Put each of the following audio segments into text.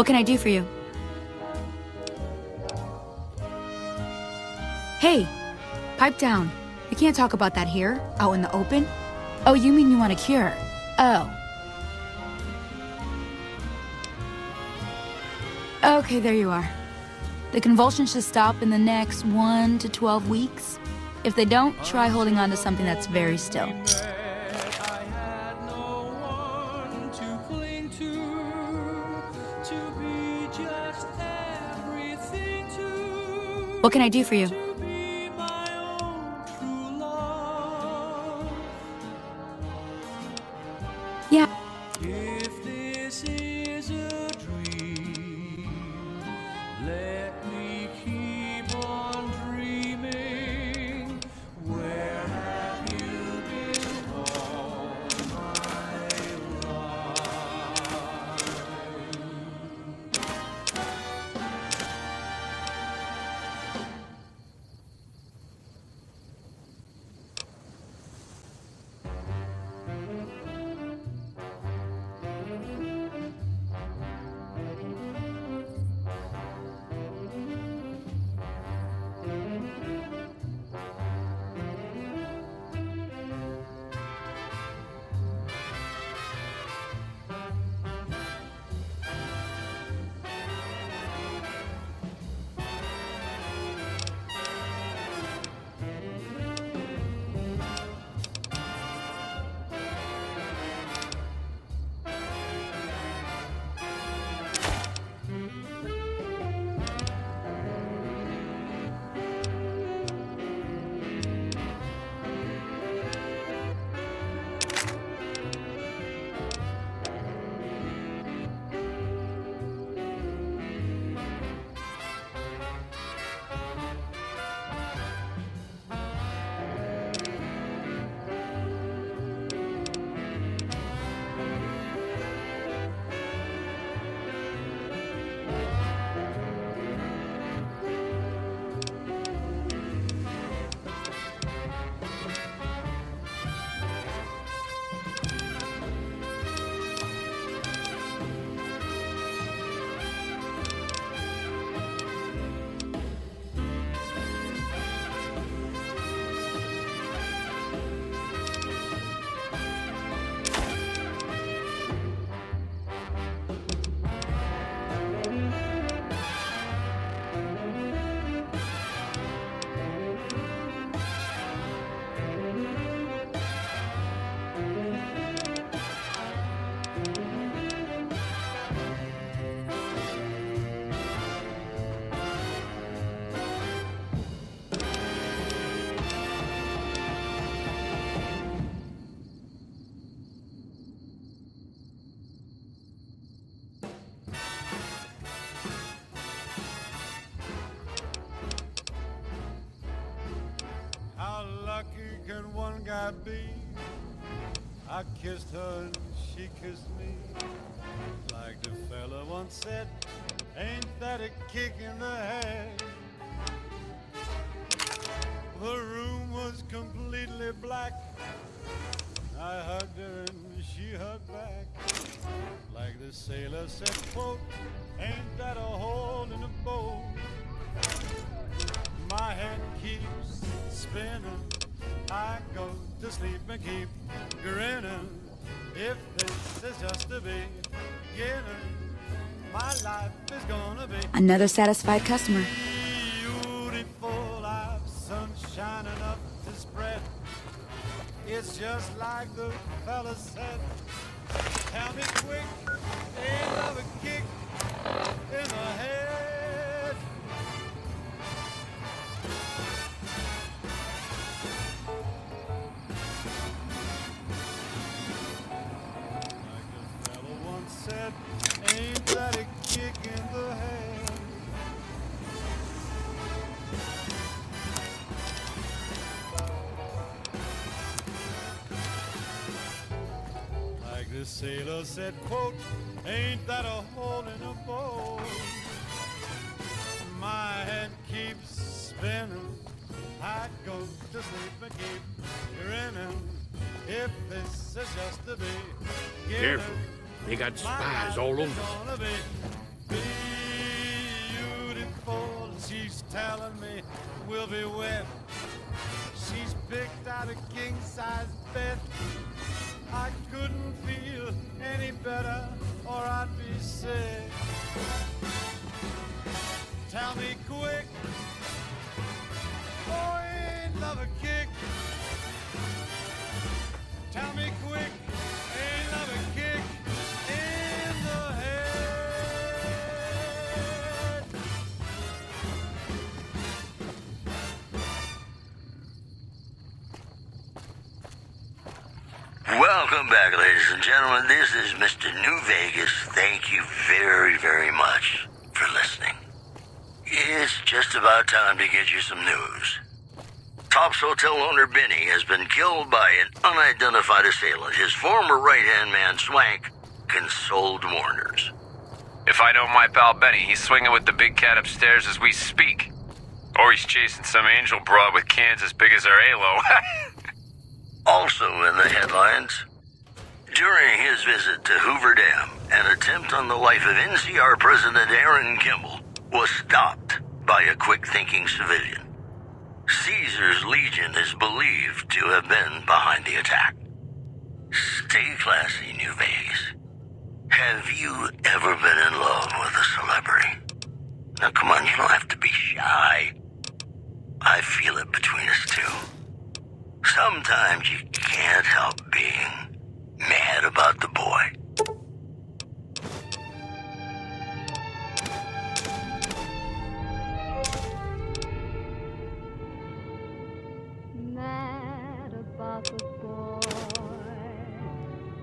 What can I do for you? Hey, pipe down. We can't talk about that here, out in the open. Oh, you mean you want a cure? Oh. Okay, there you are. The convulsions should stop in the next 1 to 12 weeks. If they don't, try holding on to something that's very still. What can I do for you? Yeah. If this is a dream, let me keep on dreaming. Where have you been all my life? How lucky can one guy be? I kissed her and she kissed me. Like the fella once said, ain't that a kick in the head? The room was completely black. I hugged her and she hugged back. Like the sailor said, quote, ain't that a hole in the boat? My head keeps spinning. I go to sleep and keep grinning. If this is just the beginning, my life is gonna be Another satisfied customer. beautiful. I've sunshine enough to spread. It's just like the fella said. Tell me quick, ain't love a kick in the head? Like the fella once said, ain't that a kick in the head? Like the sailor said, quote, ain't that a hole in a boat? My head keeps spinning. I go to sleep and keep grinning. If this is just the beginning, Careful. They got my spies life all is over. gonna be telling me we'll be wed. She's picked out a king-size bed. I couldn't feel any better or I'd be sick. Tell me quick, oh, ain't love a kick? Tell me quick, ain't love a kick in the head? Welcome back, ladies and gentlemen. This is Mr. New Vegas. Thank you very, very much for listening. It's just about time to get you some news. Tops Hotel owner Benny has been killed by an unidentified assailant. His former right-hand man, Swank, consoled mourners. If I know my pal Benny, he's swinging with the big cat upstairs as we speak. Or he's chasing some angel broad with cans as big as our halo. Also in the headlines, during his visit to Hoover Dam, an attempt on the life of NCR President Aaron Kimball was stopped by a quick-thinking civilian. Caesar's Legion is believed to have been behind the attack. Stay classy, New Vegas. Have you ever been in love with a celebrity? Now, come on, you don't have to be shy. I feel it between us two. Sometimes you can't help being mad about the boy. Mad about the boy.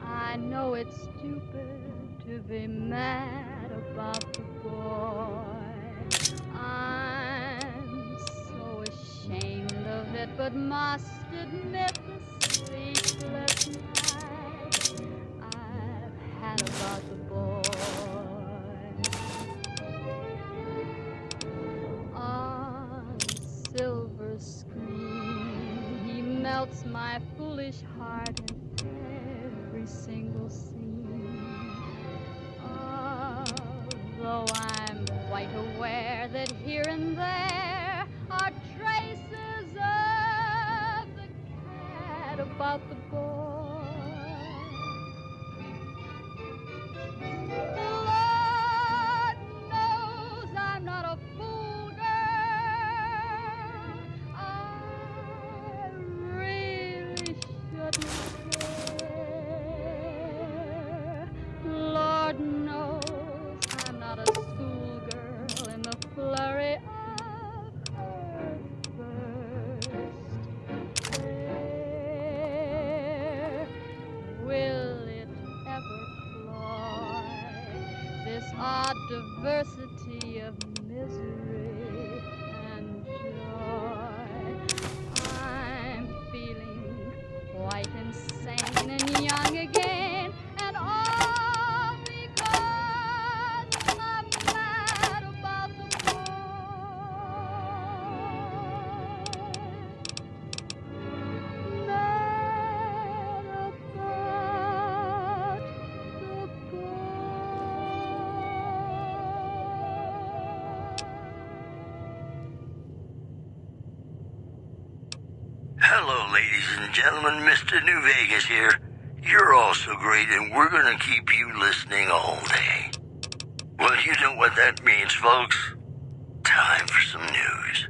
I know it's stupid to be mad about the boy. I'm so ashamed of it, but must admit the sleepless night I've had about the boy. On silver screen, he melts my foolish heart in every single scene. Although I'm quite aware that here and there are traces of the cat about the boy. Lord knows I'm not a fool, girl. I really shouldn't care. Lord knows I'm not a schoolgirl in the flurry of her first stare. Will it ever cloy this odd diversity of misery and joy? I'm feeling quite insane and young again, and all because I'm mad about the boy. Mad about the boy. Hello, ladies and gentlemen. Mr. New Vegas here. You're all so great, and we're going to keep you listening all day. Well, you know what that means, folks. Time for some news.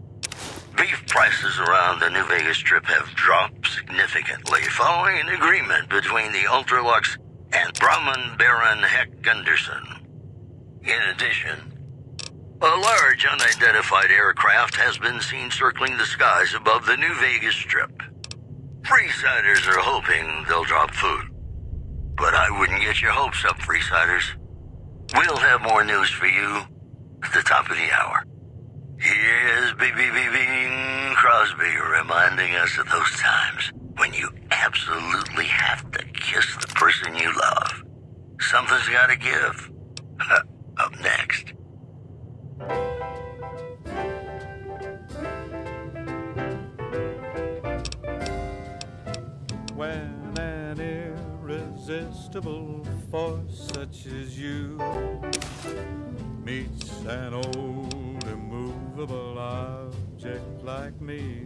Beef prices around the New Vegas Strip have dropped significantly following an agreement between the Ultralux and Brahman Baron Heck Gunderson. In addition, a large unidentified aircraft has been seen circling the skies above the New Vegas Strip. Freesiders are hoping they'll drop food. But I wouldn't get your hopes up, Freesiders. We'll have more news for you at the top of the hour. Here's Bing Crosby reminding us of those times when you absolutely have to kiss the person you love. Something's gotta give. Up next. When an irresistible force such as you meets an old immovable like me.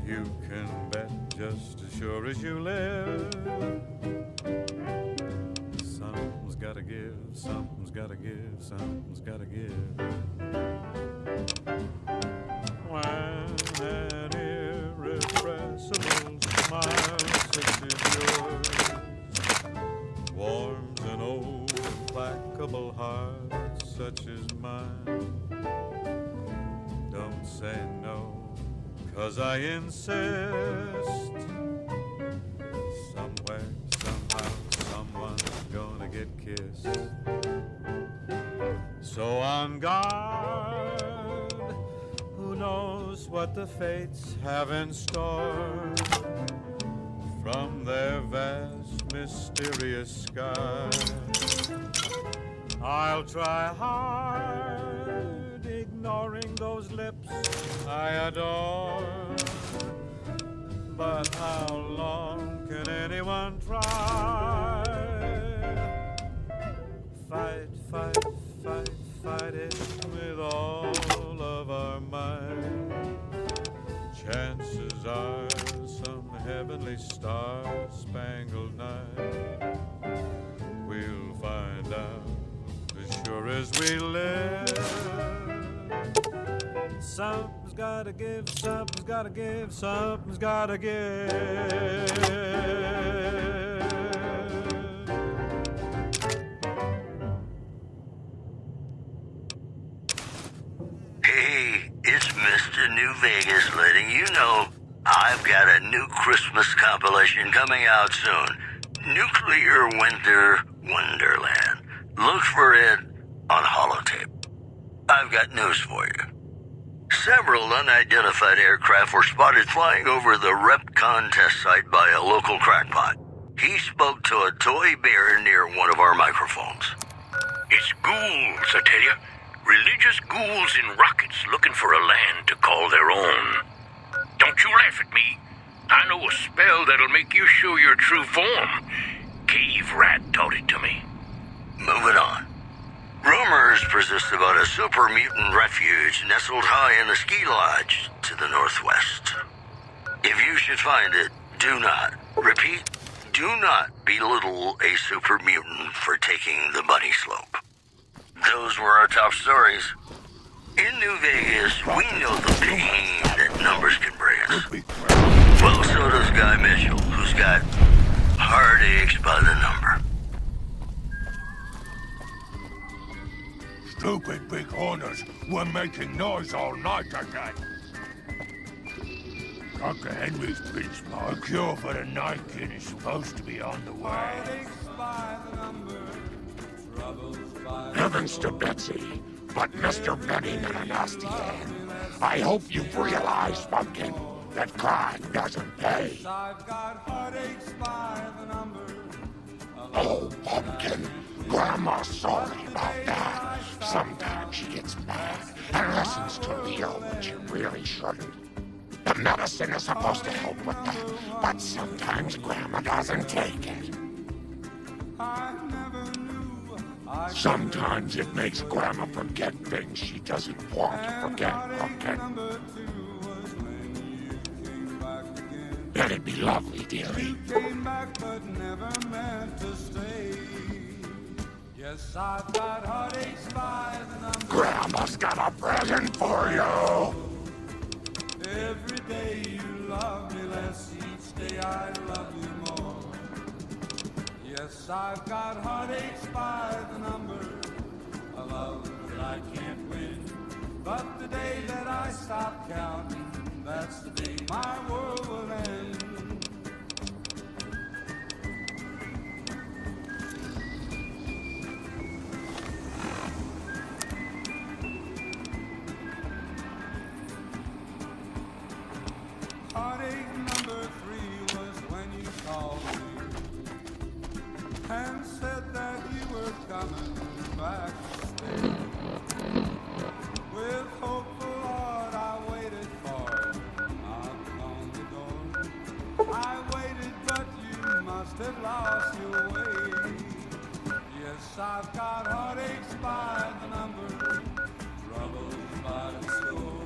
You can bet just as sure as you live. Something's gotta give, something's gotta give, something's gotta give. When an irrepressible smile such as yours warms an old implacable heart such as mine, don't say no, 'cause I insist. Somewhere, somehow, someone's gonna get kissed. So on guard, who knows what the fates have in store from their vast, mysterious sky. I'll try hard, ignoring those lips I adore. But how long can anyone try? Fight, fight, fight, fight it with all of our might. Chances are some heavenly star-spangled night we'll find out as sure as we live. Something's gotta give, something's gotta give, something's gotta give. Hey, it's Mr. New Vegas letting you know I've got a new Christmas compilation coming out soon. Nuclear Winter Wonderland. Look for it on holotape. I've got news for you. Several unidentified aircraft were spotted flying over the Repcon test site by a local crackpot. He spoke to a toy bear near one of our microphones. It's ghouls, I tell you. Religious ghouls in rockets looking for a land to call their own. Don't you laugh at me. I know a spell that'll make you show your true form. Cave Rat taught it to me. Moving on. Rumors persist about a super mutant refuge nestled high in the ski lodge to the northwest. If you should find it, do not, repeat, do not belittle a super mutant for taking the bunny slope. Those were our top stories. In New Vegas, we know the pain that numbers can bring us. Well, so does Guy Mitchell, who's got heartaches by the number. Stupid big horners were making noise all night again. Dr. Henry's principle, a cure for the night kid is supposed to be on the way. Heavens to Betsy, but Mr. Benny got a nasty hand. I hope you've realized, Pumpkin, that crime doesn't pay. Oh, Pumpkin, Grandma's sorry about that. Sometimes she gets mad and listens to Leo when she really shouldn't. The medicine is supposed to help with that, but sometimes Grandma doesn't take it. Sometimes it makes Grandma forget things she doesn't want to forget, Pumpkin. It'd be lovely, dearie. Yes, I've got heartaches by the number. Grandma's got a present for you. Every day you love me less, each day I love you more. Yes, I've got heartaches by the number, a love that I can't win. But the day that I stop counting, that's the day my world will end. Heartache number 3 was when you called me and said that you were coming back to stay. With hopeful heart I waited for a knock on the door. I waited, but you must have lost your way. Yes, I've got heartaches by the number, troubles by the score.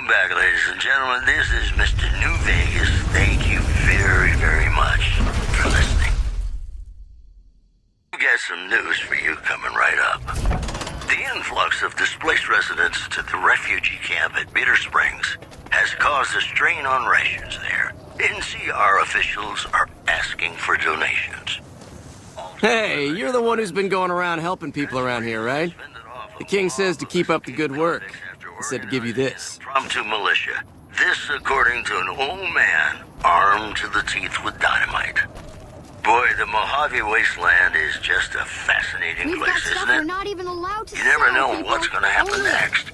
Welcome back, ladies and gentlemen. This is Mr. New Vegas. Thank you very, very much for listening. We've got some news for you coming right up. The influx of displaced residents to the refugee camp at Bitter Springs has caused a strain on rations there. NCR officials are asking for donations. Hey, you're the one who's been going around helping people around here, right? The king says to keep up the good work. He said to give you this. Impromptu militia. This according to an old man armed to the teeth with dynamite. Boy, the Mojave Wasteland is just a fascinating We've got place, stuff isn't we're it? not even allowed to You never sell, know people. what's going to happen Only- next.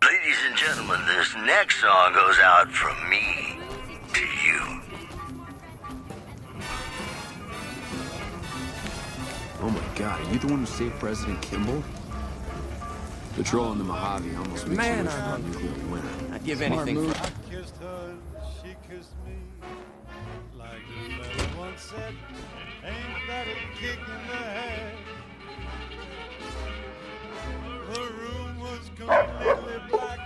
Ladies and gentlemen, this next song goes out from me to you. Oh my god, are you the one who saved President Kimball? Patrolling the Mojave almost makes you wish for a nuclear winter. I'd give anything for... I kissed her and she kissed me. Like the fella once said, ain't that a kick in the head? The room was completely black.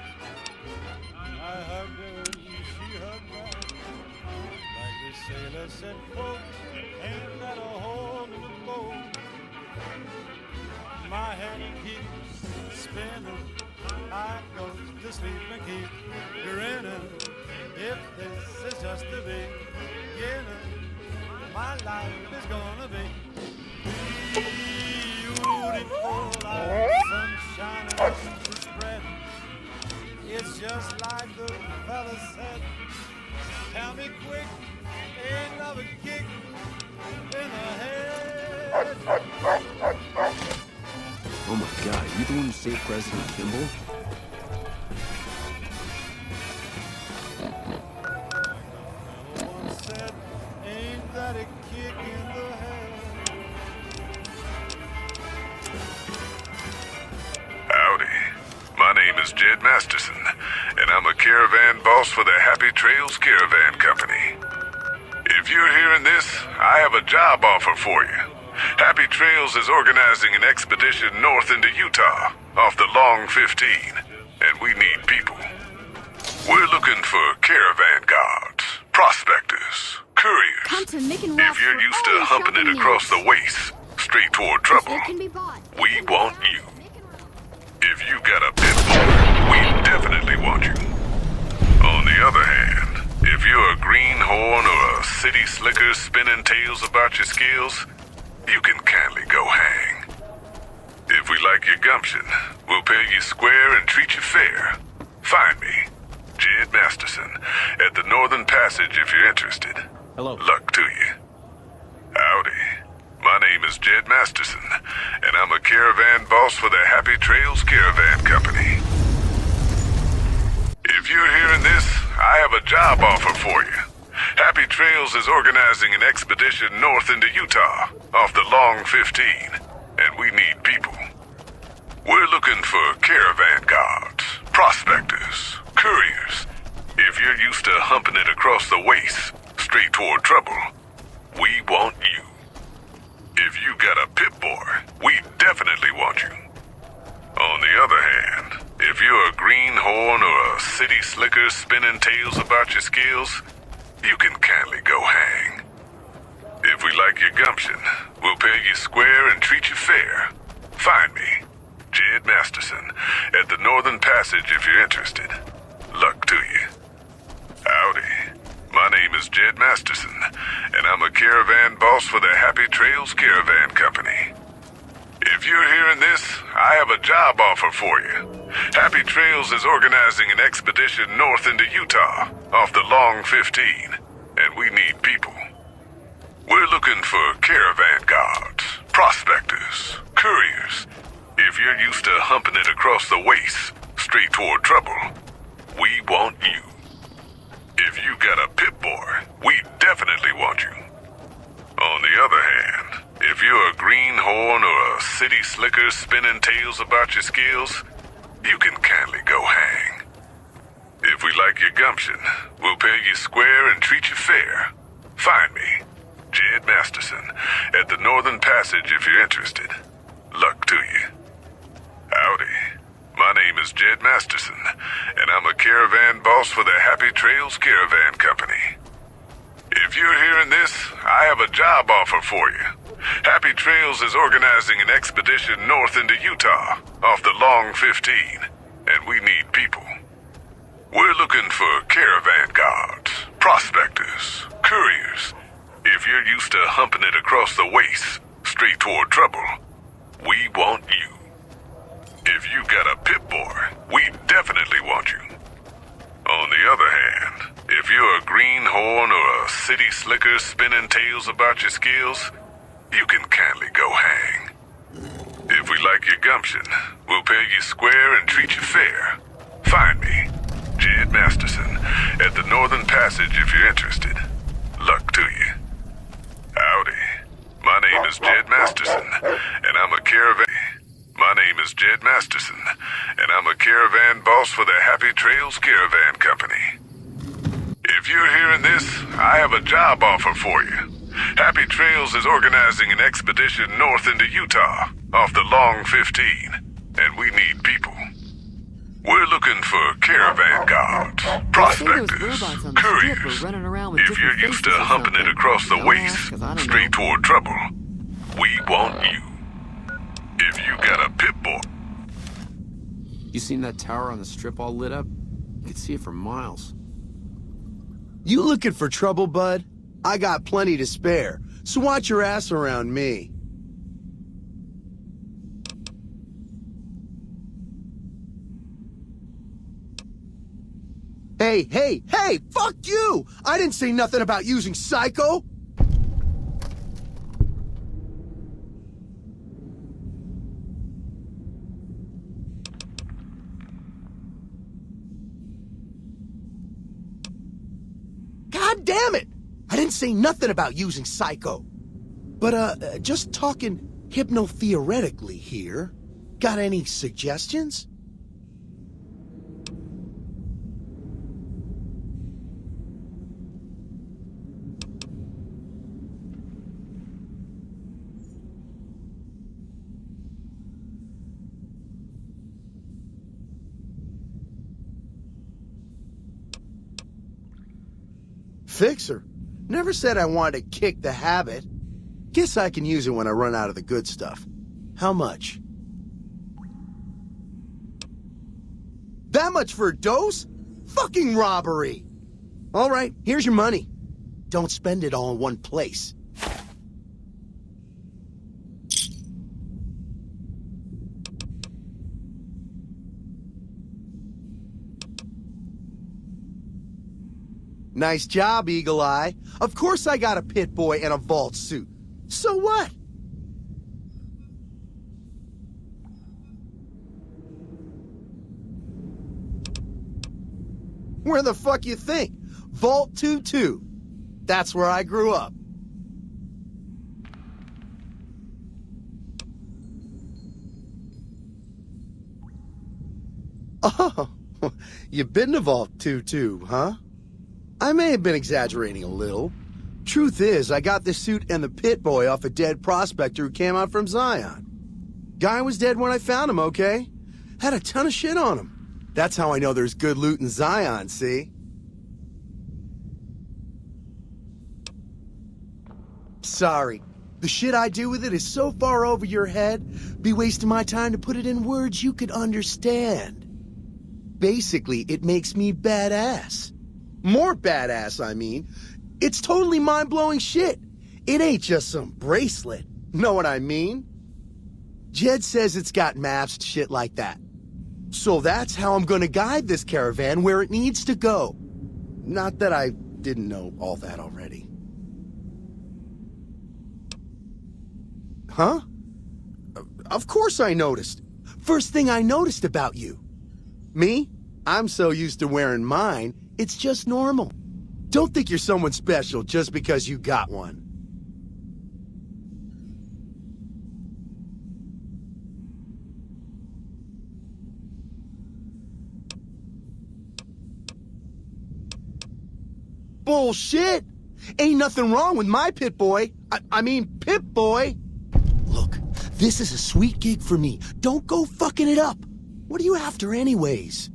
I hugged her and she hugged back. Like the sailor said, folks, ain't that a hole in the boat? My head keeps spinning. I go to sleep and keep grinning. If this is just the beginning, my life is gonna be beautiful like sunshine and spread. It's just like the fella said. Tell me quick, ain't love a kick in the head? Oh my god, are you the one who saved President Kimball? Said, ain't that a kick in the head? Howdy. My name is Jed Masterson, and I'm a caravan boss for the Happy Trails Caravan Company. If you're hearing this, I have a job offer for you. Happy Trails is organizing an expedition north into Utah, off the Long 15, and we need people. We're looking for caravan guards, prospectors, couriers. Come to Mick and Ross If you're for used all to your humping it shopping across needs. the waist, straight toward This trouble, food can be bought. we want you. If you got a pit bull, we definitely want you. On the other hand, if you're a greenhorn or a city slicker spinning tales about your skills, you can kindly go hang. If we like your gumption, we'll pay you square and treat you fair. Find me, Jed Masterson, at the Northern Passage if you're interested. Hello. Luck to you. Howdy. My name is Jed Masterson, and I'm a caravan boss for the Happy Trails Caravan Company. If you're hearing this, I have a job offer for you. Happy Trails is organizing an expedition north into Utah, off the Long 15, and we need people. We're looking for caravan guards, prospectors, couriers. If you're used to humping it across the waist, straight toward trouble, we want you. If you got a pit boy, we definitely want you. On the other hand, if you're a greenhorn or a city slicker spinning tales about your skills, you can kindly go hang. If we like your gumption, we'll pay you square and treat you fair. Find me, Jed Masterson, at the Northern Passage if you're interested. Luck to you. Howdy. My name is Jed Masterson, and I'm a caravan boss for the Happy Trails Caravan Company. If you're hearing this, I have a job offer for you. Happy Trails is organizing an expedition north into Utah, off the Long 15, and we need people. We're looking for caravan guards, prospectors, couriers. If you're used to humping it across the waist, straight toward trouble, we want you. If you got a pit boy, we definitely want you. On the other hand, if you're a greenhorn or a city slicker spinning tales about your skills, you can kindly go hang. If we like your gumption, we'll pay you square and treat you fair. Find me, Jed Masterson, at the Northern Passage if you're interested. Luck to you. Howdy. My My name is Jed Masterson, and I'm a caravan boss for the Happy Trails Caravan Company. If you're hearing this, I have a job offer for you. Happy Trails is organizing an expedition north into Utah, off the Long 15, and we need people. We're looking for caravan guards, prospectors, couriers. If you're used to humping it across the waste, straight toward trouble, we want you. If you got a Pip-Boy, we definitely want you. On the other hand, if you're a greenhorn or a city slicker spinning tales about your skills, you can kindly go hang. If we like your gumption, we'll pay you square and treat you fair. Find me, Jed Masterson, at the Northern Passage if you're interested. Luck to you. Howdy. My name is Jed Masterson, and I'm a caravan... My name is Jed Masterson, and I'm a caravan boss for the Happy Trails Caravan Company. If you're hearing this, I have a job offer for you. Happy Trails is organizing an expedition north into Utah, off the Long 15, and we need people. We're looking for caravan guards, prospectors, couriers. If you're used to humping it across the waste, straight toward trouble, we want you. If you got a Pip-Boy... You seen that tower on the strip all lit up? You could see it for miles. You looking for trouble, bud? I got plenty to spare, so watch your ass around me. Hey, fuck you! I didn't say nothing about using Psycho! God damn it! I didn't say nothing about using Psycho. But, just talking hypno-theoretically here. Got any suggestions? Fixer. Never said I wanted to kick the habit. Guess I can use it when I run out of the good stuff. How much? That much for a dose? Fucking robbery! All right, here's your money. Don't spend it all in one place. Nice job, Eagle Eye. Of course I got a Pip-Boy and a vault suit. So what? Where the fuck you think? Vault 2-2. That's where I grew up. Oh, you've been to Vault 2-2, huh? I may have been exaggerating a little. Truth is, I got this suit and the Pip-Boy off a dead prospector who came out from Zion. Guy was dead when I found him, okay? Had a ton of shit on him. That's how I know there's good loot in Zion, see? Sorry. The shit I do with it is so far over your head, be wasting my time to put it in words you could understand. Basically, it makes me badass. More badass, I mean. It's totally mind-blowing shit. It ain't just some bracelet. Know what I mean? Jed says it's got maps, shit like that. So that's how I'm gonna guide this caravan where it needs to go. Not that I didn't know all that already. Huh? Of course I noticed. First thing I noticed about you. Me? I'm so used to wearing mine, it's just normal. Don't think you're someone special just because you got one. Bullshit! Ain't nothing wrong with my Pip-Boy. I mean, Pip-Boy. Look, this is a sweet gig for me. Don't go fucking it up. What are you after anyways?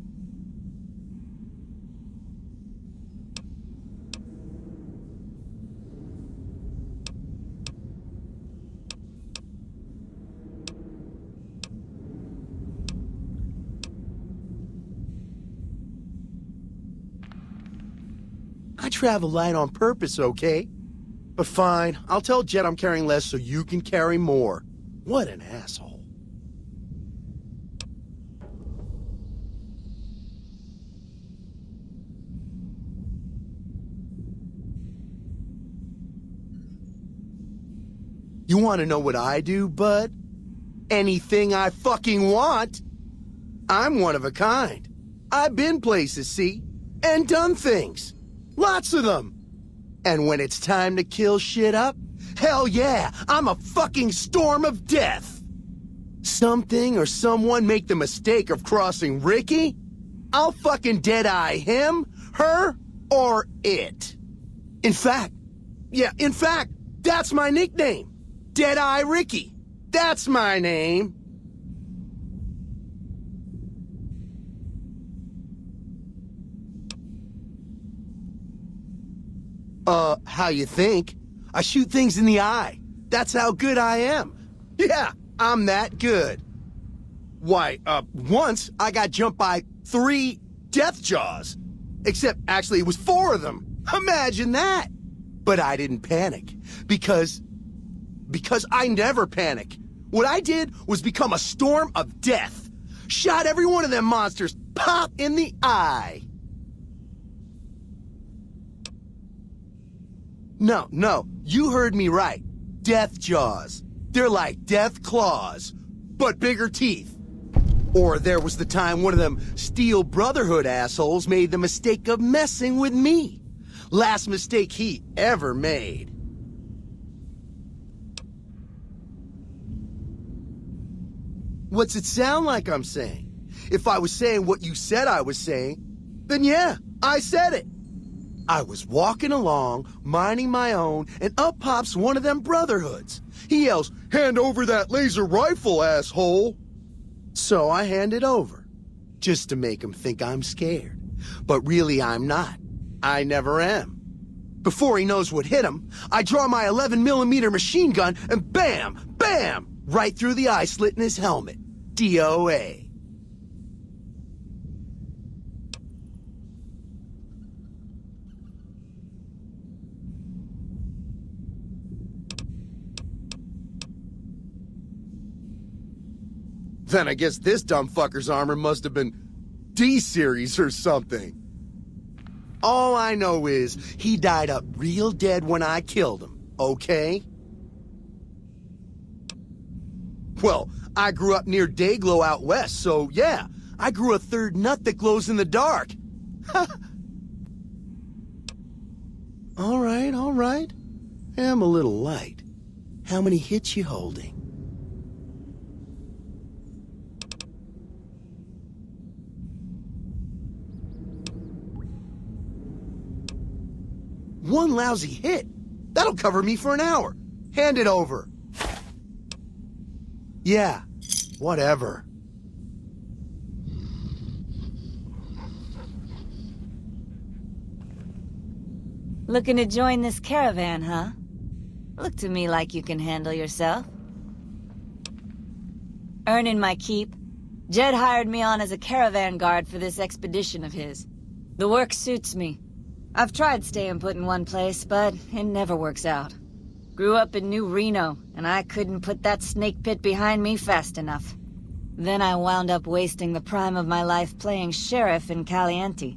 I travel light on purpose, okay? But fine, I'll tell Jet I'm carrying less so you can carry more. What an asshole. You want to know what I do, bud? Anything I fucking want. I'm one of a kind. I've been places, see? And done things. Lots of them. And when it's time to kill shit up, hell yeah, I'm a fucking storm of death. Something or someone make the mistake of crossing Ricky, I'll fucking dead-eye him, her, or it. In fact, that's my nickname. Dead-Eye Ricky. That's my name. How you think? I shoot things in the eye. That's how good I am. Yeah, I'm that good. Why, once I got jumped by 3 death jaws. Except, actually, it was 4 of them. Imagine that! But I didn't panic. Because I never panic. What I did was become a storm of death. Shot every one of them monsters pop in the eye. No, you heard me right. Death jaws. They're like death claws, but bigger teeth. Or there was the time one of them Steel Brotherhood assholes made the mistake of messing with me. Last mistake he ever made. What's it sound like I'm saying? If I was saying what you said I was saying, then yeah, I said it. I was walking along, minding my own, and up pops one of them Brotherhoods. He yells, "Hand over that laser rifle, asshole!" So I hand it over, just to make him think I'm scared. But really I'm not. I never am. Before he knows what hit him, I draw my 11mm machine gun and bam, bam, right through the eye slit in his helmet. DOA. Then I guess this dumb fucker's armor must have been D-series or something. All I know is he died up real dead when I killed him, okay? Well, I grew up near Dayglow out west, so yeah, I grew a third nut that glows in the dark. All right. I'm a little light. How many hits you holding? One lousy hit. That'll cover me for an hour. Hand it over. Yeah, whatever. Looking to join this caravan, huh? Look to me like you can handle yourself. Earning my keep, Jed hired me on as a caravan guard for this expedition of his. The work suits me. I've tried staying put in one place, but it never works out. Grew up in New Reno, and I couldn't put that snake pit behind me fast enough. Then I wound up wasting the prime of my life playing sheriff in Caliente.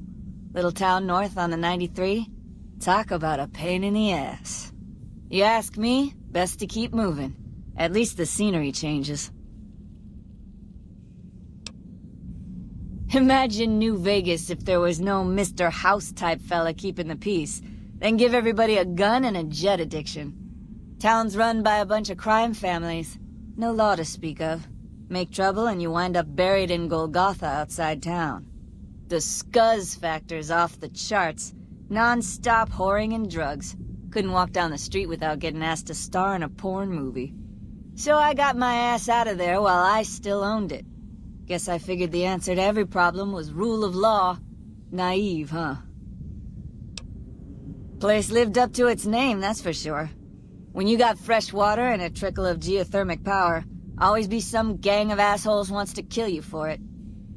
Little town north on the 93. Talk about a pain in the ass. You ask me, best to keep moving. At least the scenery changes. Imagine New Vegas if there was no Mr. House-type fella keeping the peace, then give everybody a gun and a jet addiction. Town's run by a bunch of crime families. No law to speak of. Make trouble and you wind up buried in Golgotha outside town. The scuzz factor's off the charts. Non-stop whoring and drugs. Couldn't walk down the street without getting asked to star in a porn movie. So I got my ass out of there while I still owned it. Guess I figured the answer to every problem was rule of law. Naive, huh? Place lived up to its name, that's for sure. When you got fresh water and a trickle of geothermic power, always be some gang of assholes wants to kill you for it.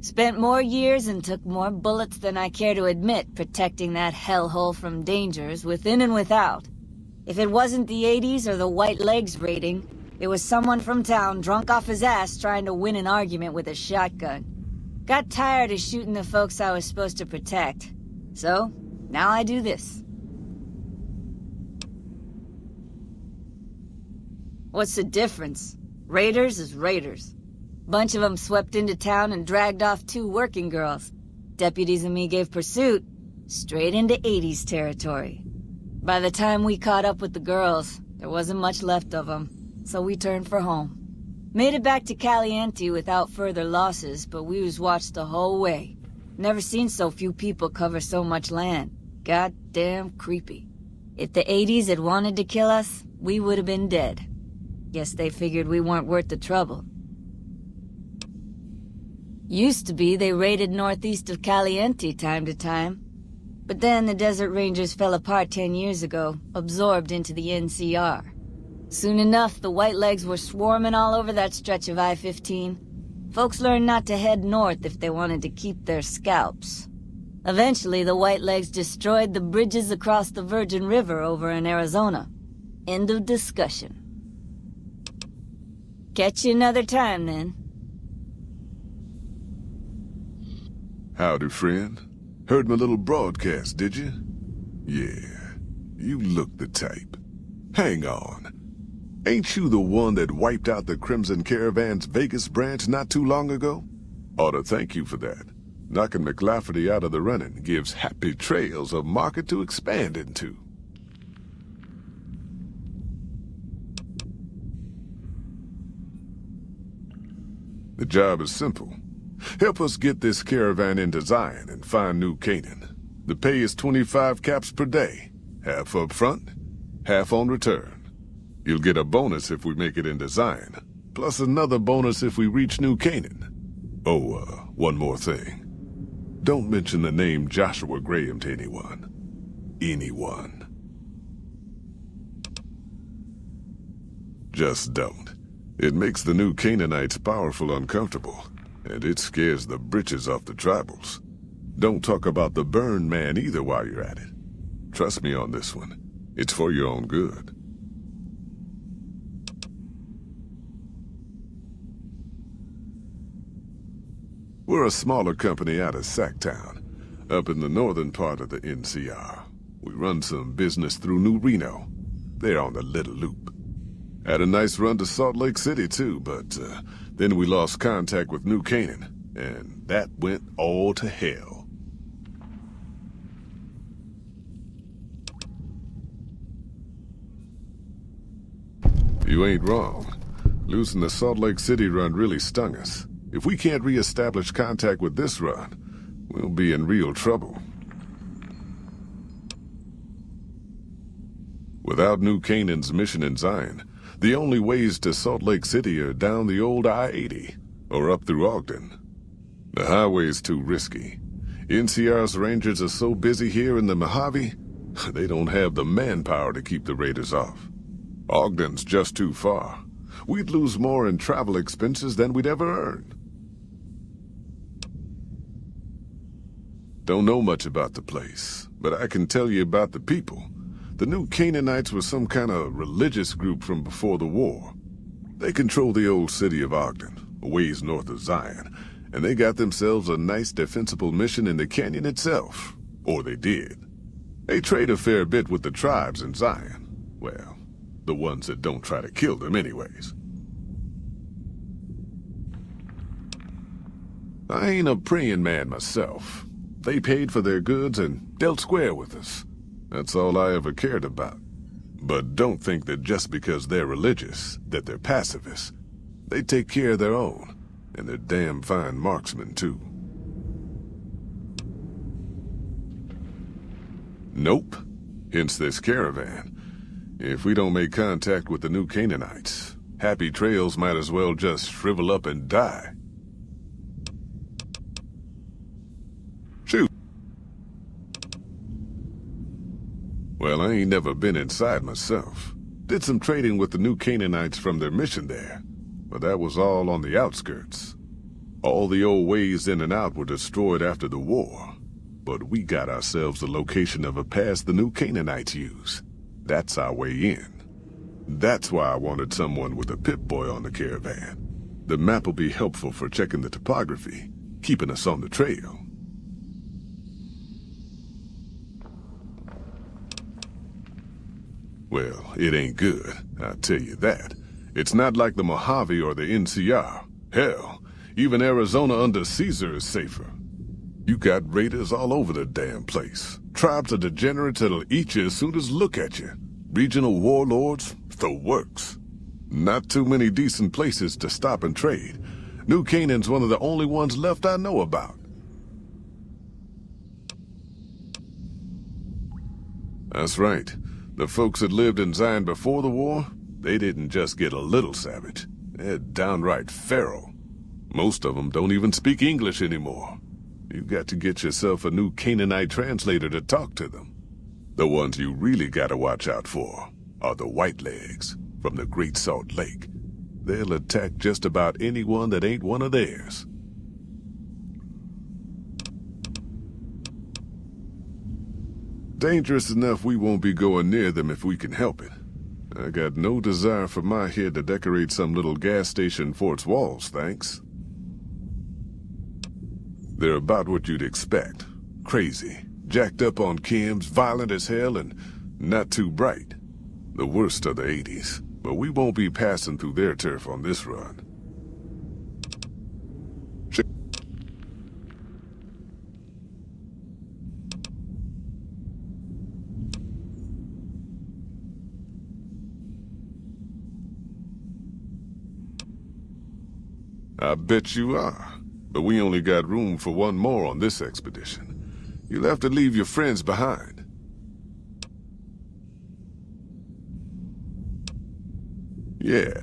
Spent more years and took more bullets than I care to admit protecting that hellhole from dangers within and without. If it wasn't the 80s or the White Legs raiding, it was someone from town drunk off his ass trying to win an argument with a shotgun. Got tired of shooting the folks I was supposed to protect. So, now I do this. What's the difference? Raiders is raiders. Bunch of them swept into town and dragged off 2 working girls. Deputies and me gave pursuit, straight into 80s territory. By the time we caught up with the girls, there wasn't much left of them, so we turned for home. Made it back to Caliente without further losses, but we was watched the whole way. Never seen so few people cover so much land. Goddamn creepy. If the 80s had wanted to kill us, we would have been dead. Guess they figured we weren't worth the trouble. Used to be they raided northeast of Caliente time to time. But then the Desert Rangers fell apart 10 years ago, absorbed into the NCR. Soon enough, the White Legs were swarming all over that stretch of I-15. Folks learned not to head north if they wanted to keep their scalps. Eventually, the White Legs destroyed the bridges across the Virgin River over in Arizona. End of discussion. Catch you another time, then. Howdy, friend. Heard my little broadcast, did you? Yeah, you look the type. Hang on. Ain't you the one that wiped out the Crimson Caravan's Vegas branch not too long ago? Ought to thank you for that. Knocking McLafferty out of the running gives Happy Trails a market to expand into. The job is simple. Help us get this caravan into Zion and find New Canaan. The pay is 25 caps per day. Half up front, half on return. You'll get a bonus if we make it into Zion, plus another bonus if we reach New Canaan. Oh, one more thing. Don't mention the name Joshua Graham to anyone. Anyone. Just don't. It makes the New Canaanites powerful uncomfortable, and it scares the britches off the tribals. Don't talk about the Burn Man either while you're at it. Trust me on this one. It's for your own good. We're a smaller company out of Sacktown, up in the northern part of the NCR. We run some business through New Reno. They're on the Little Loop. Had a nice run to Salt Lake City, too, but then we lost contact with New Canaan, and that went all to hell. You ain't wrong. Losing the Salt Lake City run really stung us. If we can't re-establish contact with this run, we'll be in real trouble. Without New Canaan's mission in Zion, the only ways to Salt Lake City are down the old I-80, or up through Ogden. The highway's too risky. NCR's rangers are so busy here in the Mojave, they don't have the manpower to keep the raiders off. Ogden's just too far. We'd lose more in travel expenses than we'd ever earn. Don't know much about the place, but I can tell you about the people. The New Canaanites were some kind of religious group from before the war. They control the old city of Ogden, a ways north of Zion, and they got themselves a nice defensible mission in the canyon itself. Or they did. They trade a fair bit with the tribes in Zion. Well, the ones that don't try to kill them anyways. I ain't a praying man myself. They paid for their goods and dealt square with us. That's all I ever cared about. But don't think that just because they're religious, that they're pacifists. They take care of their own, and they're damn fine marksmen, too. Nope. Hence this caravan. If we don't make contact with the New Canaanites, Happy Trails might as well just shrivel up and die. Well, I ain't never been inside myself. Did some trading with the New Canaanites from their mission there, but that was all on the outskirts. All the old ways in and out were destroyed after the war, but we got ourselves the location of a pass the New Canaanites use. That's our way in. That's why I wanted someone with a Pip-Boy on the caravan. The map will be helpful for checking the topography, keeping us on the trail. Well, it ain't good, I'll tell you that. It's not like the Mojave or the NCR. Hell, even Arizona under Caesar is safer. You got raiders all over the damn place. Tribes of degenerates that'll eat you as soon as look at you. Regional warlords, the works. Not too many decent places to stop and trade. New Canaan's one of the only ones left I know about. That's right. The folks that lived in Zion before the war, they didn't just get a little savage. They're downright feral. Most of them don't even speak English anymore. You got to get yourself a new Canaanite translator to talk to them. The ones you really gotta watch out for are the Whitelegs from the Great Salt Lake. They'll attack just about anyone that ain't one of theirs. Dangerous enough we won't be going near them if we can help it. I got no desire for my head to decorate some little gas station fort's walls, thanks. They're about what you'd expect. Crazy, jacked up on chems, violent as hell, and not too bright. The worst of the 80s, but we won't be passing through their turf on this run. I bet you are. But we only got room for one more on this expedition. You'll have to leave your friends behind. Yeah.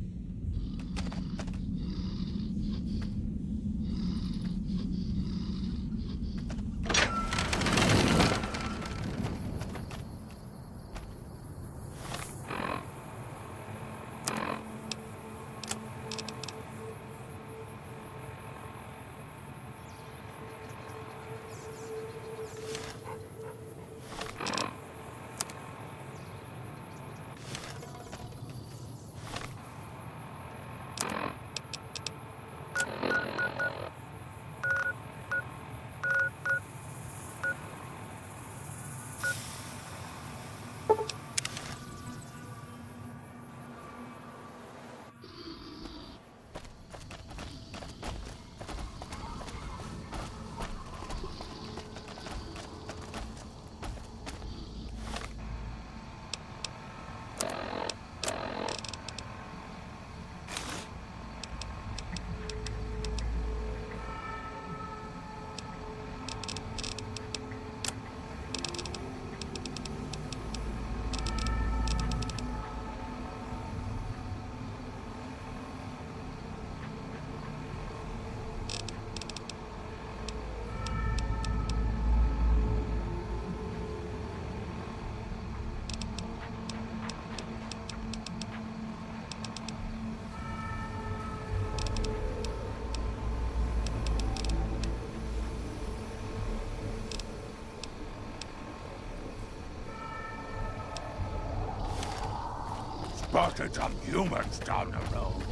Spotted some humans down the road.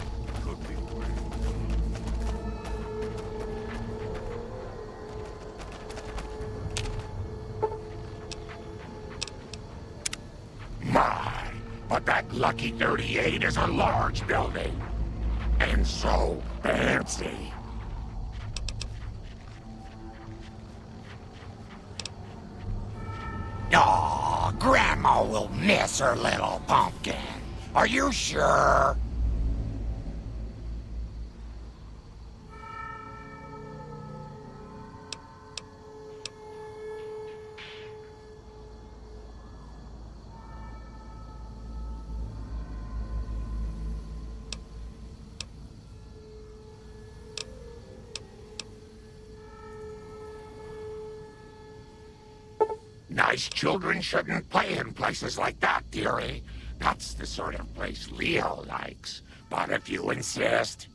Could be great. My, but that Lucky 38 is a large building. And so fancy. Aw, Grandma will miss her little pumpkin. Are you sure? Now Nice children shouldn't play in places like that, dearie. That's the sort of place Leo likes. But if you insist...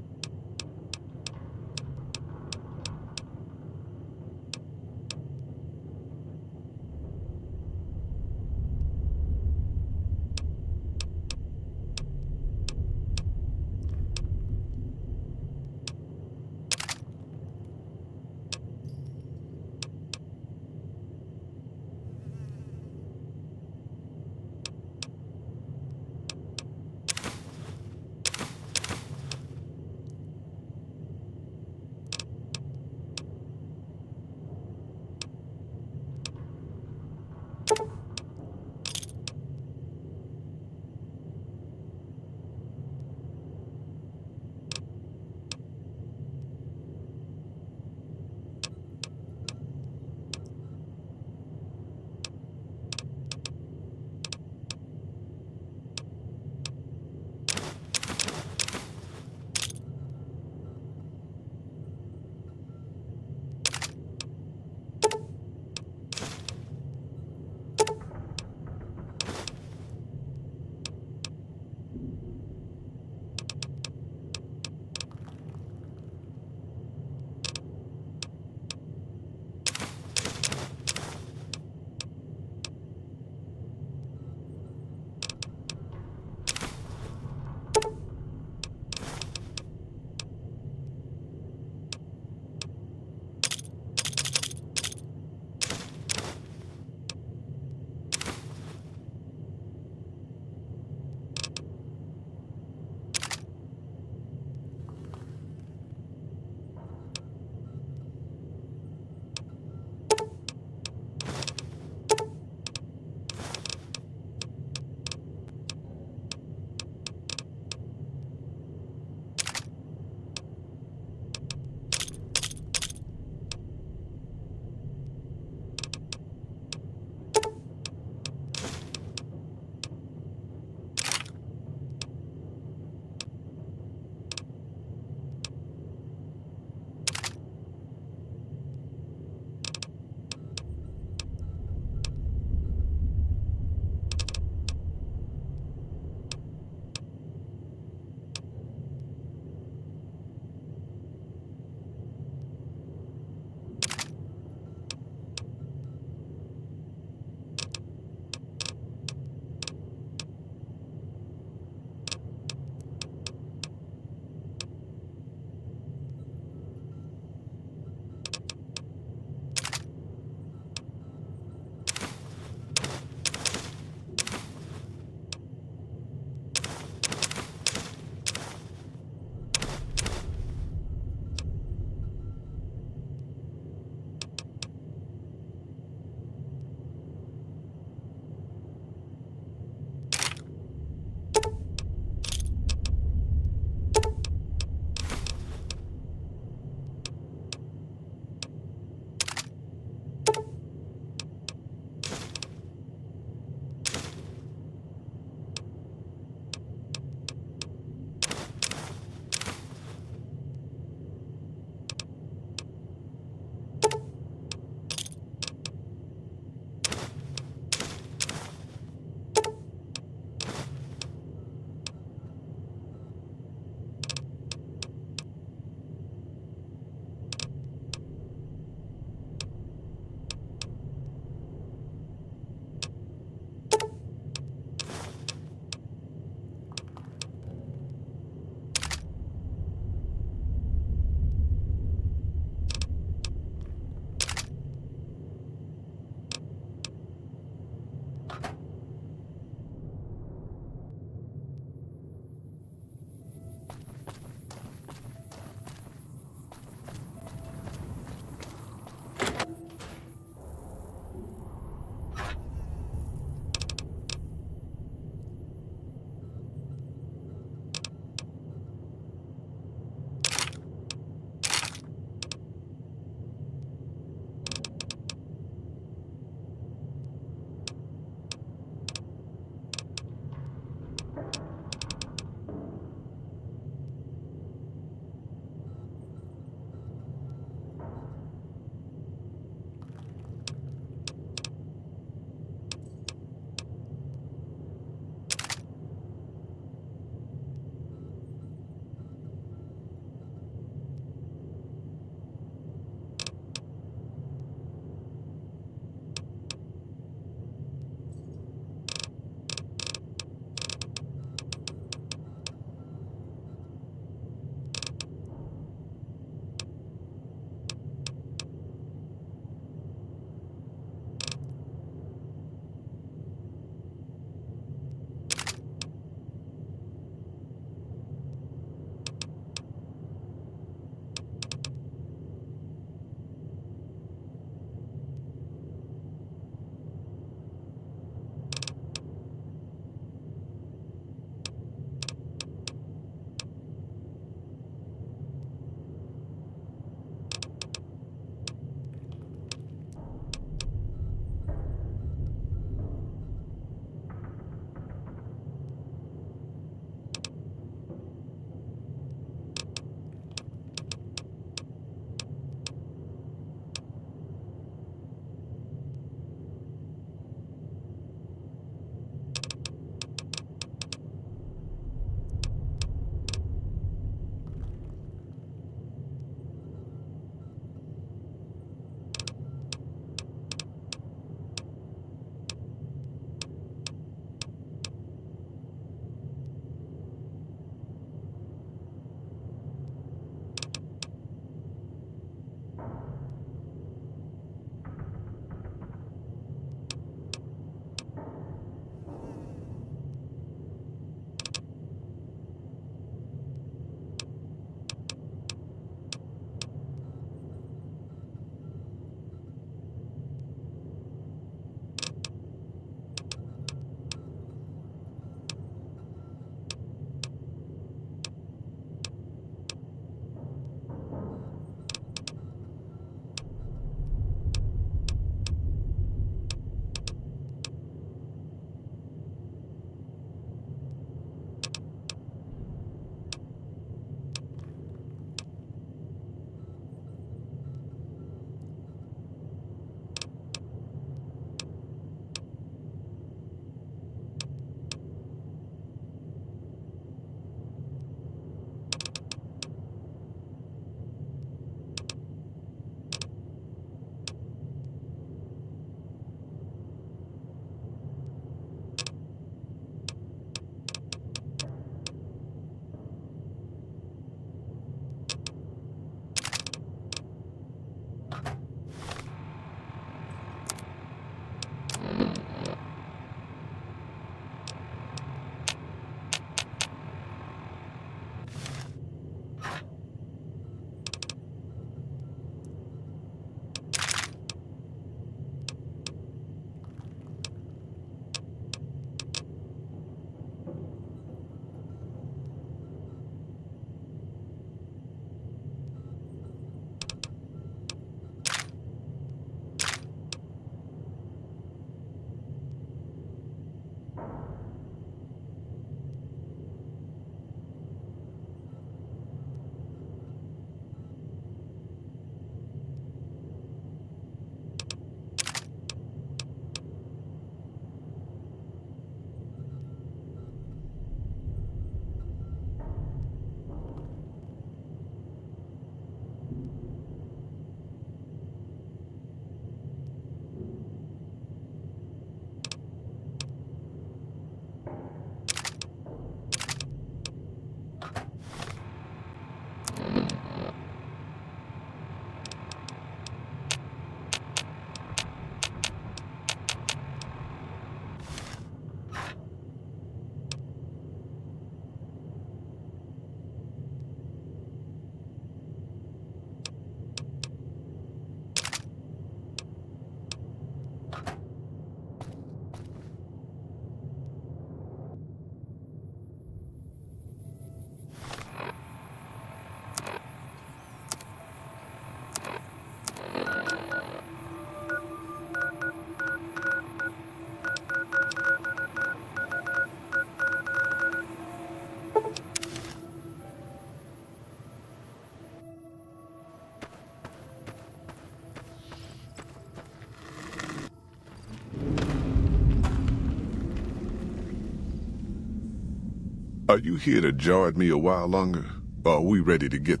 Are you here to jaw at me a while longer? Or are we ready to get...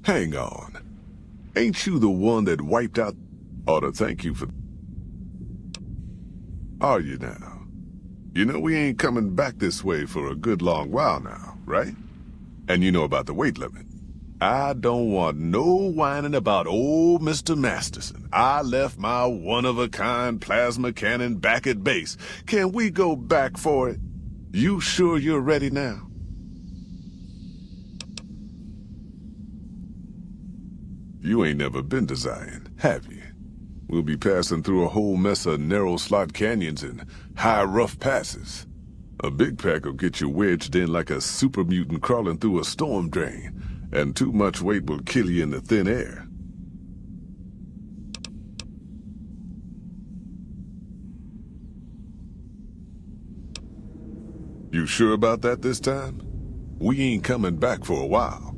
Hang on. Ain't you the one that wiped out... Ought to thank you for... Are you now? You know we ain't coming back this way for a good long while now, right? And you know about the weight limit. I don't want no whining about old Mr. Masterson. I left my one-of-a-kind plasma cannon back at base. Can we go back for it? You sure you're ready now? You ain't never been to Zion, have you? We'll be passing through a whole mess of narrow slot canyons and high rough passes. A big pack will get you wedged in like a super mutant crawling through a storm drain, and too much weight will kill you in the thin air. You sure about that this time? We ain't coming back for a while.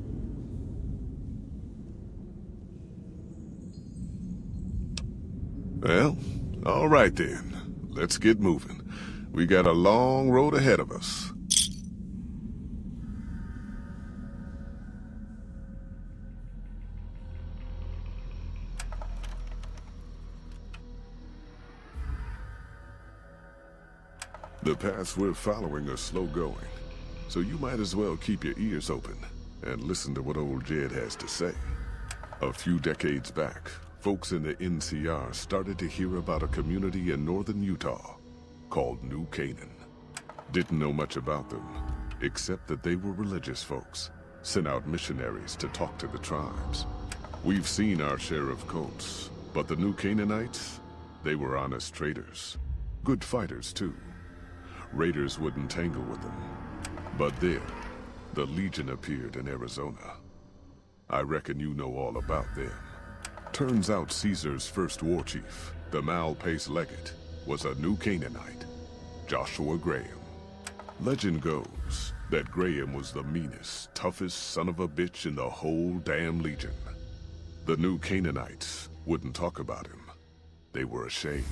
Well, all right then. Let's get moving. We got a long road ahead of us. The paths we're following are slow going, so you might as well keep your ears open and listen to what old Jed has to say. A few decades back, folks in the NCR started to hear about a community in northern Utah called New Canaan. Didn't know much about them, except that they were religious folks, sent out missionaries to talk to the tribes. We've seen our share of cults, but the New Canaanites, they were honest traders. Good fighters, too. Raiders wouldn't tangle with them. But then, the Legion appeared in Arizona. I reckon you know all about them. Turns out Caesar's first war chief, the Malpais Legate, was a New Canaanite, Joshua Graham. Legend goes that Graham was the meanest, toughest son of a bitch in the whole damn Legion. The New Canaanites wouldn't talk about him. They were ashamed.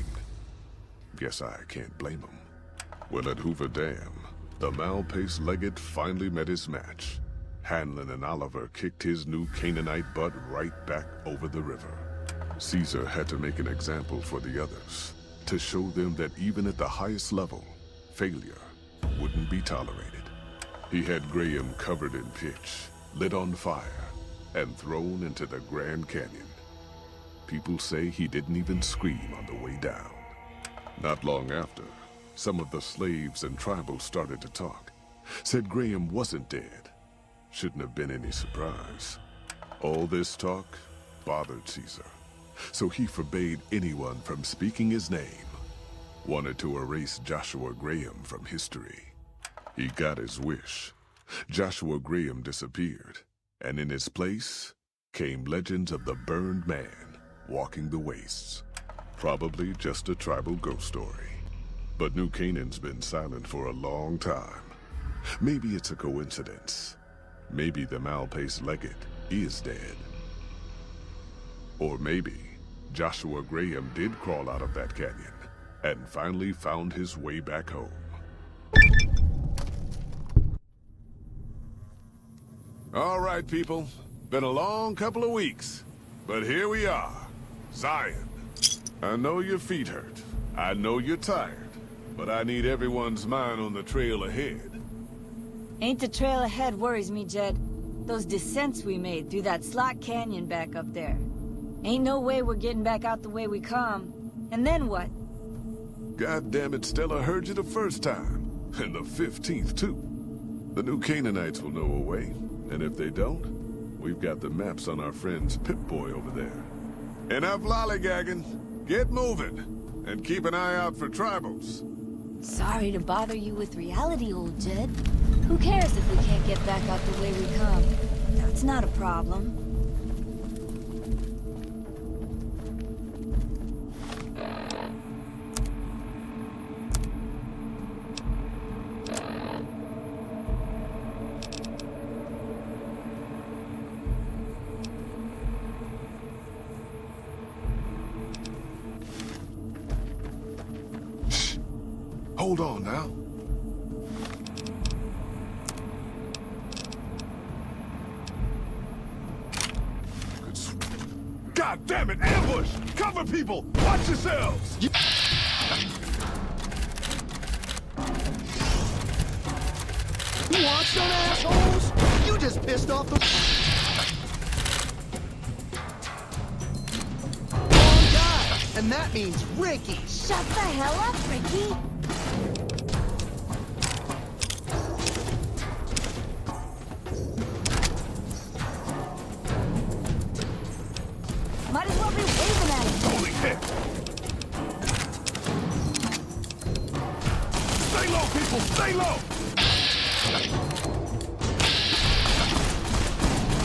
Guess I can't blame them. Well, at Hoover Dam, the Malpais Legate finally met his match. Hanlon and Oliver kicked his New Canaanite butt right back over the river. Caesar had to make an example for the others, to show them that even at the highest level, failure wouldn't be tolerated. He had Graham covered in pitch, lit on fire, and thrown into the Grand Canyon. People say he didn't even scream on the way down. Not long after, some of the slaves and tribals started to talk. Said Graham wasn't dead. Shouldn't have been any surprise. All this talk bothered Caesar, so he forbade anyone from speaking his name. Wanted to erase Joshua Graham from history. He got his wish. Joshua Graham disappeared, and in his place came legends of the burned man walking the wastes. Probably just a tribal ghost story. But New Canaan's been silent for a long time. Maybe it's a coincidence. Maybe the Malpais Legate is dead. Or maybe Joshua Graham did crawl out of that canyon and finally found his way back home. All right, people. Been a long couple of weeks, but here we are. Zion. I know your feet hurt. I know you're tired. But I need everyone's mind on the trail ahead. Ain't the trail ahead worries me, Jed. Those descents we made through that slot canyon back up there. Ain't no way we're getting back out the way we come. And then what? God damn it, Stella heard you the first time. And the 15th, too. The New Canaanites will know a way. And if they don't, we've got the maps on our friend's Pip-Boy over there. Enough lollygagging. Get moving. And keep an eye out for tribals. Sorry to bother you with reality, old Jed. Who cares if we can't get back out the way we come? That's not a problem. Hold on now. God damn it! Ambush! Cover people! Watch yourselves! Watch them assholes! You just pissed off the wrong guy, and that means Ricky. Shut the hell up, Ricky! Might as well be waving at him. Holy shit! Stay low, people! Stay low!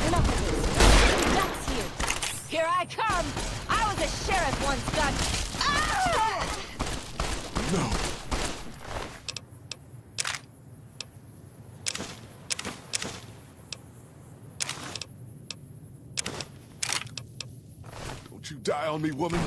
Enough of this. Ducks here. Here I come. I was a sheriff once, got... Ah! No. Don't you die on me, woman.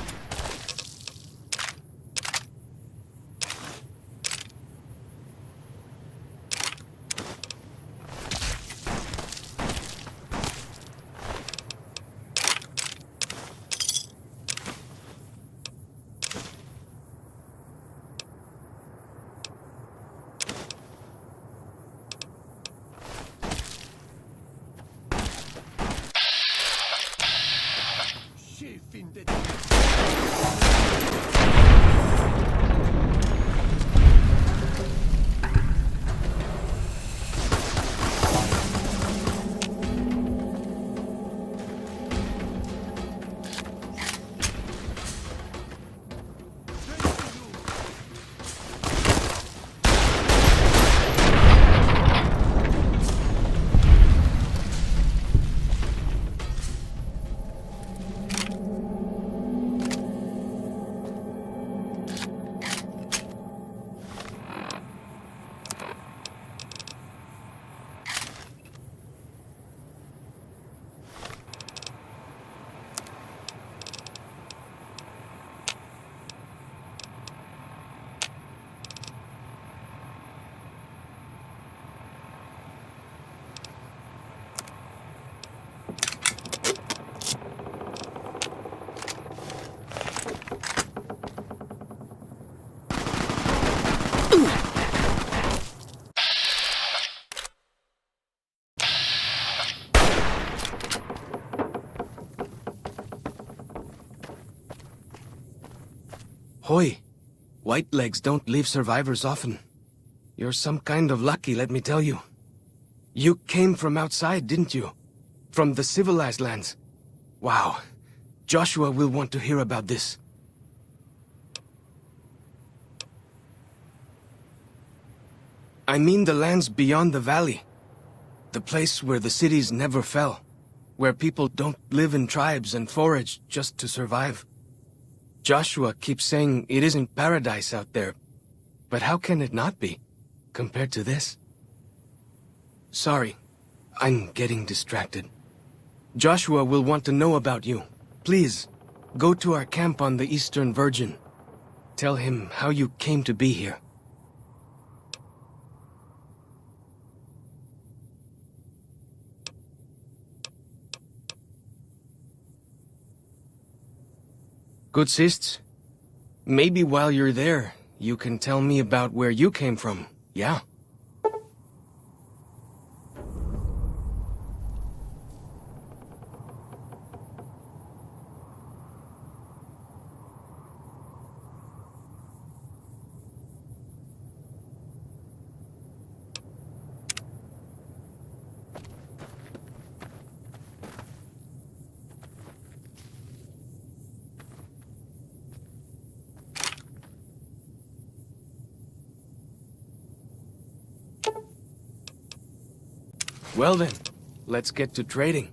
Hoy, Whitelegs don't leave survivors often. You're some kind of lucky, let me tell you. You came from outside, didn't you? From the civilized lands. Wow. Joshua will want to hear about this. I mean the lands beyond the valley. The place where the cities never fell. Where people don't live in tribes and forage just to survive. Joshua keeps saying it isn't paradise out there. But how can it not be, compared to this? Sorry, I'm getting distracted. Joshua will want to know about you. Please, go to our camp on the Eastern Virgin. Tell him how you came to be here. Good sists. Maybe while you're there, you can tell me about where you came from, yeah? Well then, let's get to trading.